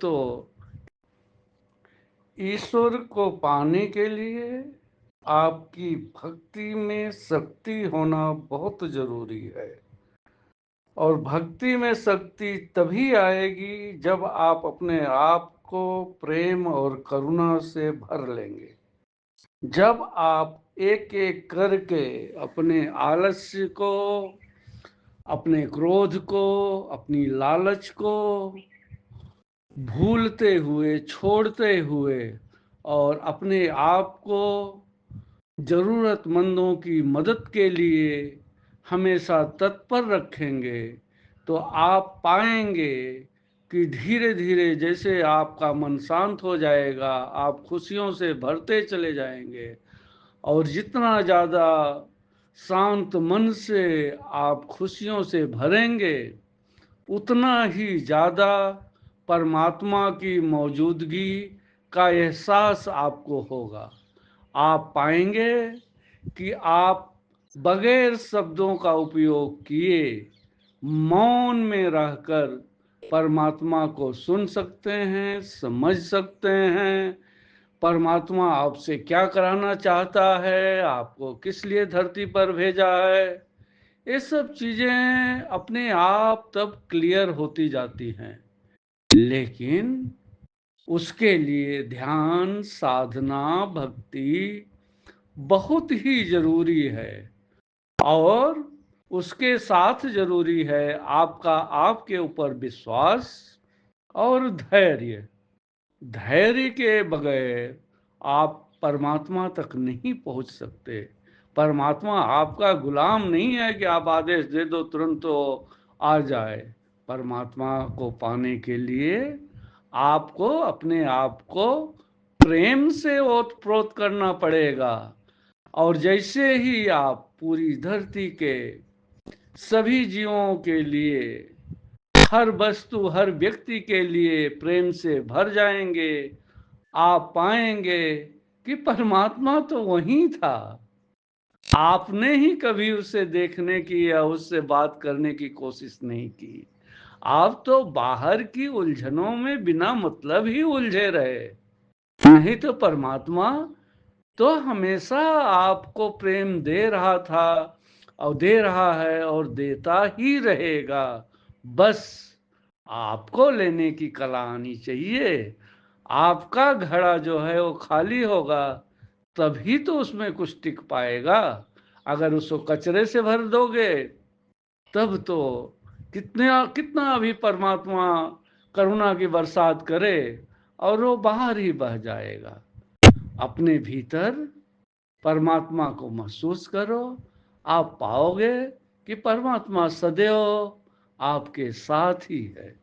तो ईश्वर को पाने के लिए आपकी भक्ति में शक्ति होना बहुत जरूरी है। और भक्ति में शक्ति तभी आएगी जब आप अपने आप को प्रेम और करुणा से भर लेंगे। जब आप एक एक करके अपने आलस्य को, अपने क्रोध को, अपनी लालच को भूलते हुए, छोड़ते हुए और अपने आप को ज़रूरतमंदों की मदद के लिए हमेशा तत्पर रखेंगे, तो आप पाएंगे कि धीरे धीरे जैसे आपका मन शांत हो जाएगा, आप खुशियों से भरते चले जाएंगे। और जितना ज़्यादा शांत मन से आप खुशियों से भरेंगे, उतना ही ज़्यादा परमात्मा की मौजूदगी का एहसास आपको होगा। आप पाएंगे कि आप बगैर शब्दों का उपयोग किए मौन में रहकर परमात्मा को सुन सकते हैं, समझ सकते हैं। परमात्मा आपसे क्या कराना चाहता है, आपको किस लिए धरती पर भेजा है, ये सब चीजें अपने आप तब क्लियर होती जाती हैं। लेकिन उसके लिए ध्यान, साधना, भक्ति बहुत ही जरूरी है। और उसके साथ जरूरी है आपका आपके ऊपर विश्वास और धैर्य। धैर्य के बगैर आप परमात्मा तक नहीं पहुंच सकते। परमात्मा आपका गुलाम नहीं है कि आप आदेश दे दो तुरंत तो आ जाए। परमात्मा को पाने के लिए आपको अपने आप को प्रेम से ओतप्रोत करना पड़ेगा। और जैसे ही आप पूरी धरती के सभी जीवों के लिए, हर वस्तु, हर व्यक्ति के लिए प्रेम से भर जाएंगे, आप पाएंगे कि परमात्मा तो वहीं था। आपने ही कभी उसे देखने की या उससे बात करने की कोशिश नहीं की। आप तो बाहर की उलझनों में बिना मतलब ही उलझे रहे। नहीं तो परमात्मा तो हमेशा आपको प्रेम दे रहा था और दे रहा है और देता ही रहेगा। बस आपको लेने की कला आनी चाहिए। आपका घड़ा जो है वो खाली होगा, तभी तो उसमें कुछ टिक पाएगा। अगर उसको कचरे से भर दोगे तब तो कितना कितना भी परमात्मा करुणा की बरसात करे और वो बाहर ही बह जाएगा। अपने भीतर परमात्मा को महसूस करो। आप पाओगे कि परमात्मा सदैव आपके साथ ही है।